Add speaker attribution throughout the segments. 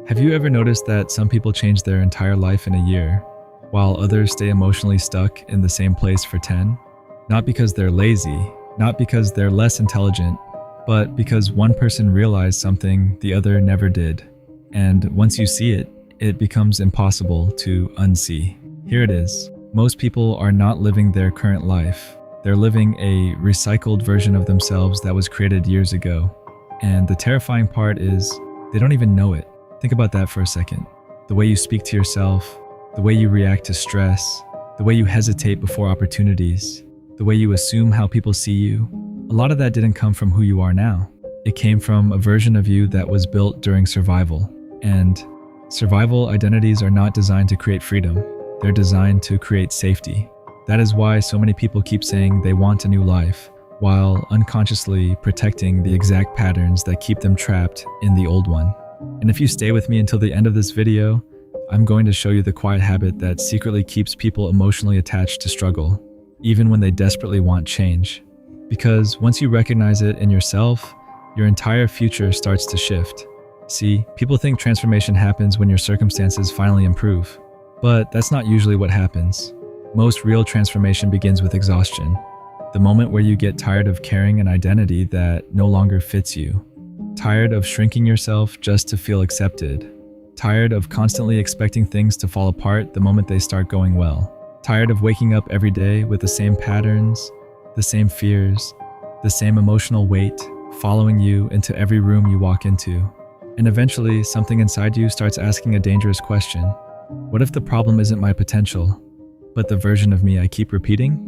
Speaker 1: Have you ever noticed that some people change their entire life in a year, while others stay emotionally stuck in the same place for 10? Not because they're lazy, not because they're less intelligent, but because one person realized something the other never did. And once you see it, it becomes impossible to unsee. Here it is. Most people are not living their current life. They're living a recycled version of themselves that was created years ago. And the terrifying part is they don't even know it. Think about that for a second. The way you speak to yourself, the way you react to stress, the way you hesitate before opportunities, the way you assume how people see you. A lot of that didn't come from who you are now. It came from a version of you that was built during survival. And survival identities are not designed to create freedom. They're designed to create safety. That is why so many people keep saying they want a new life, while unconsciously protecting the exact patterns that keep them trapped in the old one. And if you stay with me until the end of this video, I'm going to show you the quiet habit that secretly keeps people emotionally attached to struggle, even when they desperately want change. Because once you recognize it in yourself, your entire future starts to shift. See, people think transformation happens when your circumstances finally improve, but that's not usually what happens. Most real transformation begins with exhaustion, the moment where you get tired of carrying an identity that no longer fits you, tired of shrinking yourself just to feel accepted, tired of constantly expecting things to fall apart the moment they start going well, tired of waking up every day with the same patterns, the same fears, the same emotional weight following you into every room you walk into. And eventually, something inside you starts asking a dangerous question. What if the problem isn't my potential, but the version of me I keep repeating?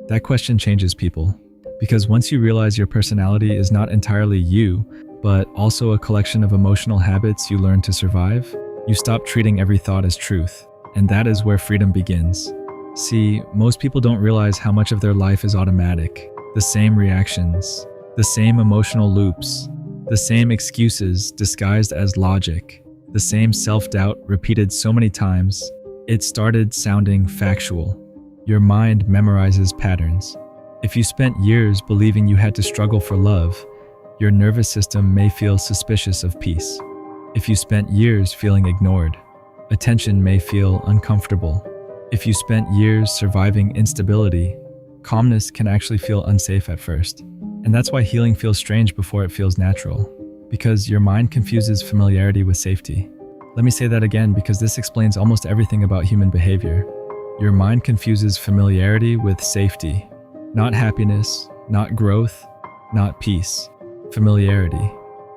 Speaker 1: That question changes people. Because once you realize your personality is not entirely you, but also a collection of emotional habits you learn to survive, you stop treating every thought as truth. And that is where freedom begins. See, most people don't realize how much of their life is automatic. The same reactions, the same emotional loops, the same excuses disguised as logic, the same self-doubt repeated so many times, it started sounding factual. Your mind memorizes patterns. If you spent years believing you had to struggle for love, your nervous system may feel suspicious of peace. If you spent years feeling ignored, attention may feel uncomfortable. If you spent years surviving instability, calmness can actually feel unsafe at first. And that's why healing feels strange before it feels natural, because your mind confuses familiarity with safety. Let me say that again because this explains almost everything about human behavior. Your mind confuses familiarity with safety, not happiness, not growth, not peace, familiarity.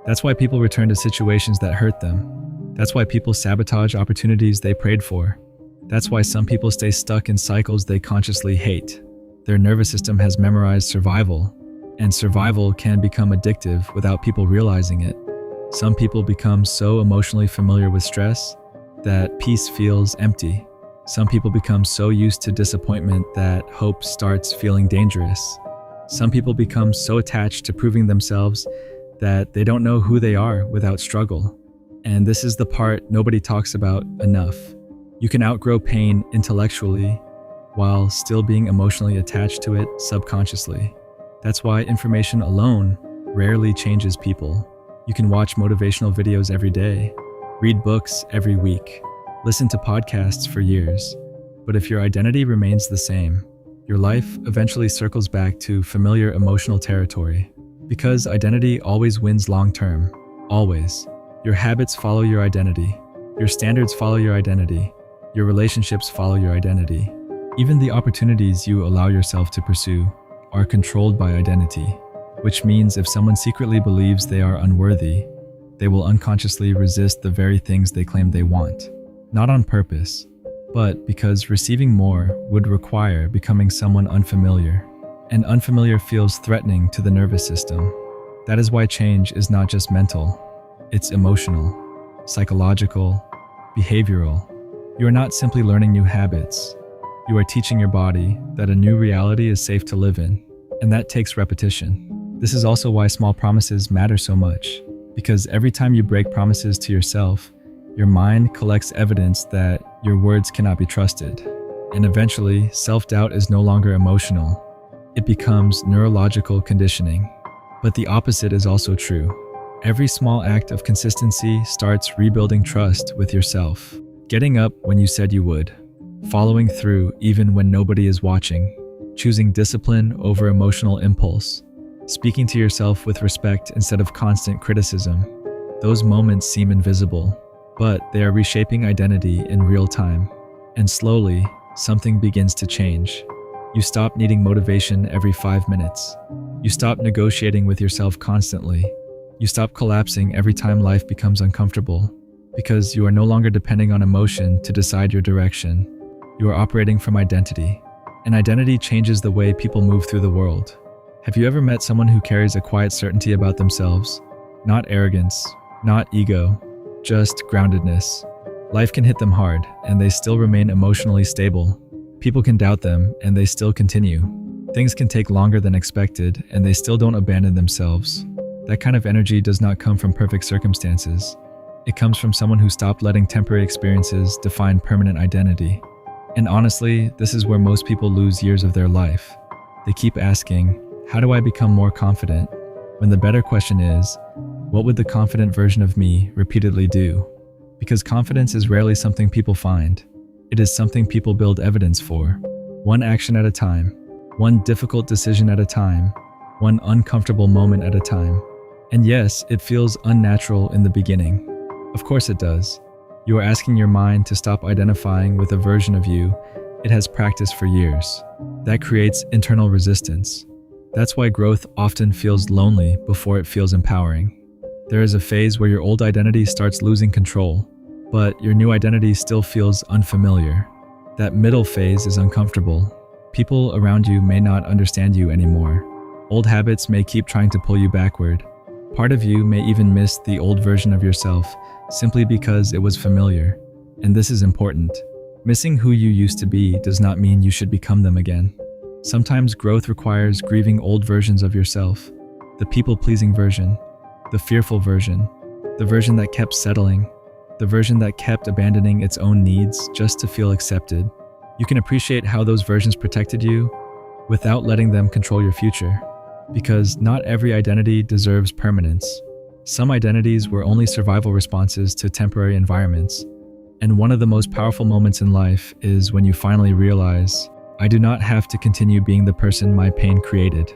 Speaker 1: That's why people return to situations that hurt them. That's why people sabotage opportunities they prayed for. That's why some people stay stuck in cycles they consciously hate. Their nervous system has memorized survival, and survival can become addictive without people realizing it. Some people become so emotionally familiar with stress that peace feels empty. Some people become so used to disappointment that hope starts feeling dangerous. Some people become so attached to proving themselves that they don't know who they are without struggle. And this is the part nobody talks about enough. You can outgrow pain intellectually while still being emotionally attached to it subconsciously. That's why information alone rarely changes people. You can watch motivational videos every day, read books every week, listen to podcasts for years. But if your identity remains the same, your life eventually circles back to familiar emotional territory. Because identity always wins long-term. Always. Your habits follow your identity. Your standards follow your identity. Your relationships follow your identity. Even the opportunities you allow yourself to pursue are controlled by identity, which means if someone secretly believes they are unworthy, they will unconsciously resist the very things they claim they want. Not on purpose, but because receiving more would require becoming someone unfamiliar, and unfamiliar feels threatening to the nervous system. That is why change is not just mental, it's emotional, psychological, behavioral. You are not simply learning new habits. You are teaching your body that a new reality is safe to live in, and that takes repetition. This is also why small promises matter so much, because every time you break promises to yourself, your mind collects evidence that your words cannot be trusted. And eventually, self-doubt is no longer emotional. It becomes neurological conditioning. But the opposite is also true. Every small act of consistency starts rebuilding trust with yourself. Getting up when you said you would. Following through even when nobody is watching. Choosing discipline over emotional impulse. Speaking to yourself with respect instead of constant criticism. Those moments seem invisible, but they are reshaping identity in real time. And slowly, something begins to change. You stop needing motivation every 5 minutes. You stop negotiating with yourself constantly. You stop collapsing every time life becomes uncomfortable, because you are no longer depending on emotion to decide your direction. You are operating from identity. And identity changes the way people move through the world. Have you ever met someone who carries a quiet certainty about themselves? Not arrogance, not ego, just groundedness. Life can hit them hard, and they still remain emotionally stable. People can doubt them, and they still continue. Things can take longer than expected, and they still don't abandon themselves. That kind of energy does not come from perfect circumstances. It comes from someone who stopped letting temporary experiences define permanent identity. And honestly, this is where most people lose years of their life. They keep asking, how do I become more confident? When the better question is, what would the confident version of me repeatedly do? Because confidence is rarely something people find. It is something people build evidence for. One action at a time, one difficult decision at a time, one uncomfortable moment at a time. And yes, it feels unnatural in the beginning. Of course it does. You are asking your mind to stop identifying with a version of you it has practiced for years. That creates internal resistance. That's why growth often feels lonely before it feels empowering. There is a phase where your old identity starts losing control, but your new identity still feels unfamiliar. That middle phase is uncomfortable. People around you may not understand you anymore. Old habits may keep trying to pull you backward. Part of you may even miss the old version of yourself simply because it was familiar. And this is important. Missing who you used to be does not mean you should become them again. Sometimes growth requires grieving old versions of yourself. The people-pleasing version, the fearful version, the version that kept settling, the version that kept abandoning its own needs just to feel accepted. You can appreciate how those versions protected you without letting them control your future. Because not every identity deserves permanence. Some identities were only survival responses to temporary environments. And one of the most powerful moments in life is when you finally realize, I do not have to continue being the person my pain created.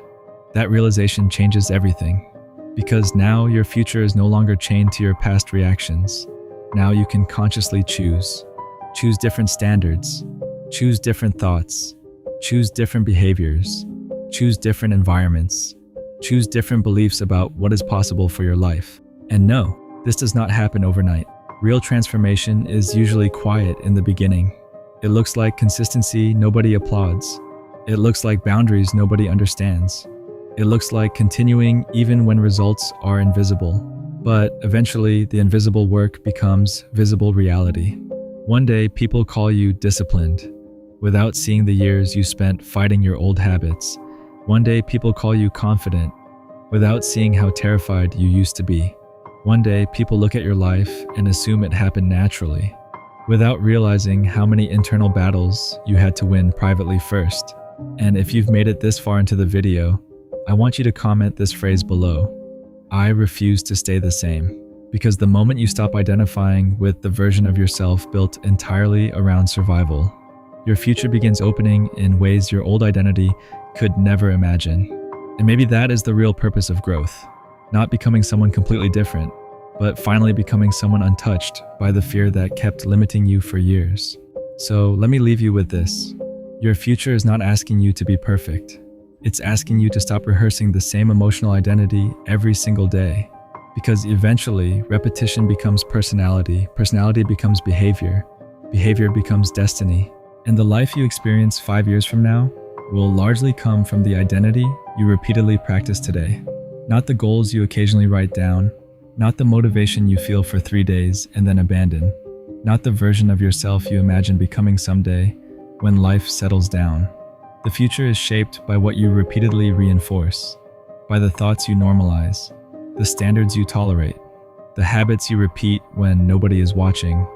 Speaker 1: That realization changes everything. Because now your future is no longer chained to your past reactions. Now you can consciously choose. Choose different standards. Choose different thoughts. Choose different behaviors. Choose different environments. Choose different beliefs about what is possible for your life. And no, this does not happen overnight. Real transformation is usually quiet in the beginning. It looks like consistency nobody applauds. It looks like boundaries nobody understands. It looks like continuing even when results are invisible. But eventually, the invisible work becomes visible reality. One day, people call you disciplined, without seeing the years you spent fighting your old habits. One day, people call you confident, without seeing how terrified you used to be. One day, people look at your life and assume it happened naturally, without realizing how many internal battles you had to win privately first. And if you've made it this far into the video, I want you to comment this phrase below. I refuse to stay the same. Because the moment you stop identifying with the version of yourself built entirely around survival, your future begins opening in ways your old identity could never imagine. And maybe that is the real purpose of growth. Not becoming someone completely different, but finally becoming someone untouched by the fear that kept limiting you for years. So let me leave you with this. Your future is not asking you to be perfect. It's asking you to stop rehearsing the same emotional identity every single day. Because eventually, repetition becomes personality, personality becomes behavior, behavior becomes destiny. And the life you experience 5 years from now will largely come from the identity you repeatedly practice today. Not the goals you occasionally write down, not the motivation you feel for 3 days and then abandon, not the version of yourself you imagine becoming someday when life settles down. The future is shaped by what you repeatedly reinforce, by the thoughts you normalize, the standards you tolerate, the habits you repeat when nobody is watching,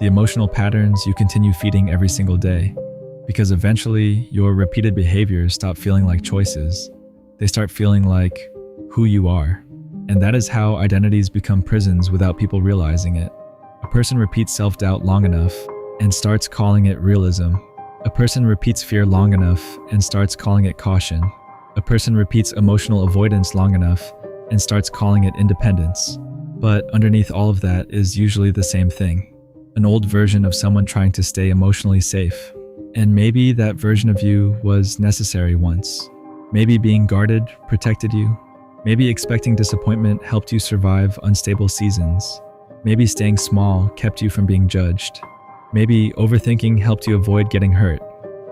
Speaker 1: the emotional patterns you continue feeding every single day. Because eventually, your repeated behaviors stop feeling like choices. They start feeling like who you are. And that is how identities become prisons without people realizing it. A person repeats self-doubt long enough and starts calling it realism. A person repeats fear long enough and starts calling it caution. A person repeats emotional avoidance long enough and starts calling it independence. But underneath all of that is usually the same thing. An old version of someone trying to stay emotionally safe. And maybe that version of you was necessary once. Maybe being guarded protected you. Maybe expecting disappointment helped you survive unstable seasons. Maybe staying small kept you from being judged. Maybe overthinking helped you avoid getting hurt.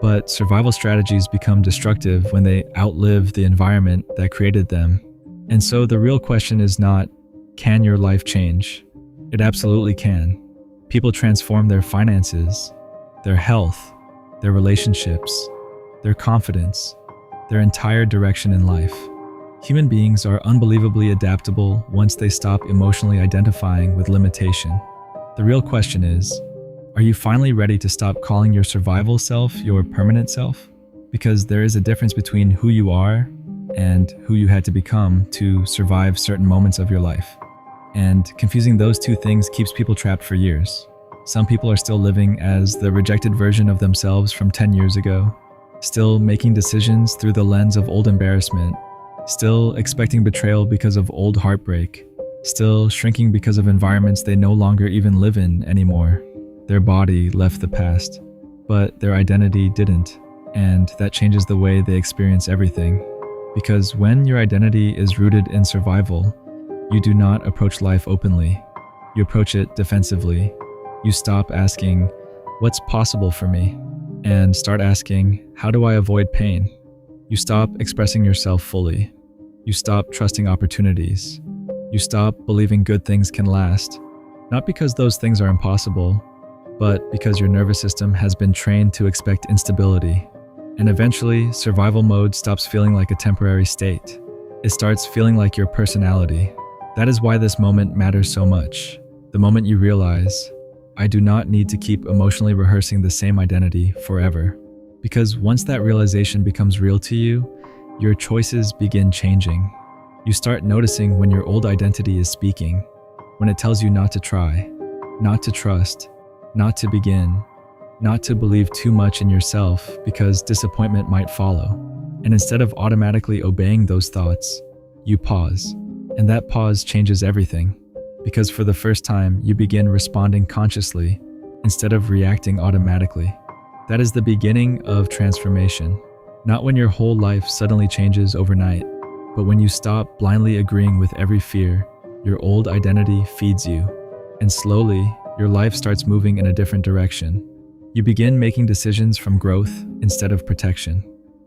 Speaker 1: But survival strategies become destructive when they outlive the environment that created them. And so the real question is not, can your life change? It absolutely can. People transform their finances, their health, their relationships, their confidence, their entire direction in life. Human beings are unbelievably adaptable once they stop emotionally identifying with limitation. The real question is, are you finally ready to stop calling your survival self your permanent self? Because there is a difference between who you are and who you had to become to survive certain moments of your life. And confusing those two things keeps people trapped for years. Some people are still living as the rejected version of themselves from 10 years ago, still making decisions through the lens of old embarrassment, still expecting betrayal because of old heartbreak, still shrinking because of environments they no longer even live in anymore. Their body left the past, but their identity didn't, and that changes the way they experience everything. Because when your identity is rooted in survival, you do not approach life openly. You approach it defensively. You stop asking, what's possible for me? And start asking, how do I avoid pain? You stop expressing yourself fully. You stop trusting opportunities. You stop believing good things can last, not because those things are impossible, but because your nervous system has been trained to expect instability. And eventually, survival mode stops feeling like a temporary state. It starts feeling like your personality. That is why this moment matters so much. The moment you realize, I do not need to keep emotionally rehearsing the same identity forever. Because once that realization becomes real to you, your choices begin changing. You start noticing when your old identity is speaking, when it tells you not to try, not to trust, not to begin, not to believe too much in yourself because disappointment might follow. And instead of automatically obeying those thoughts, you pause. And that pause changes everything. Because for the first time, you begin responding consciously instead of reacting automatically. That is the beginning of transformation. Not when your whole life suddenly changes overnight, but when you stop blindly agreeing with every fear, your old identity feeds you. And slowly, your life starts moving in a different direction. You begin making decisions from growth instead of protection,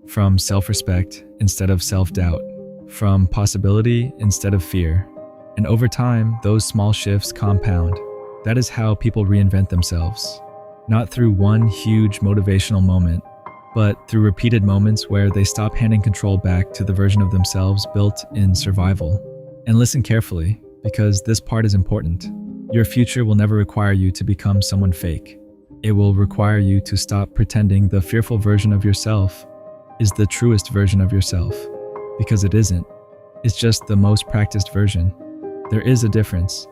Speaker 1: from self-respect instead of self-doubt, from possibility instead of fear. And over time, those small shifts compound. That is how people reinvent themselves. Not through one huge motivational moment, but through repeated moments where they stop handing control back to the version of themselves built in survival. And listen carefully, because this part is important. Your future will never require you to become someone fake. It will require you to stop pretending the fearful version of yourself is the truest version of yourself, because it isn't. It's just the most practiced version. There is a difference.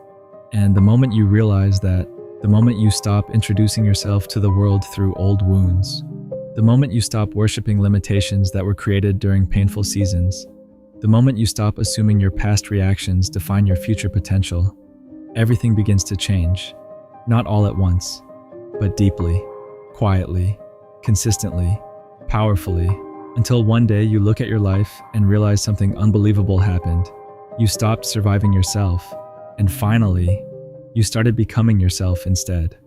Speaker 1: And the moment you realize that, the moment you stop introducing yourself to the world through old wounds, the moment you stop worshiping limitations that were created during painful seasons, the moment you stop assuming your past reactions define your future potential, everything begins to change. Not all at once, but deeply, quietly, consistently, powerfully, until one day you look at your life and realize something unbelievable happened. You stopped surviving yourself, and finally, you started becoming yourself instead.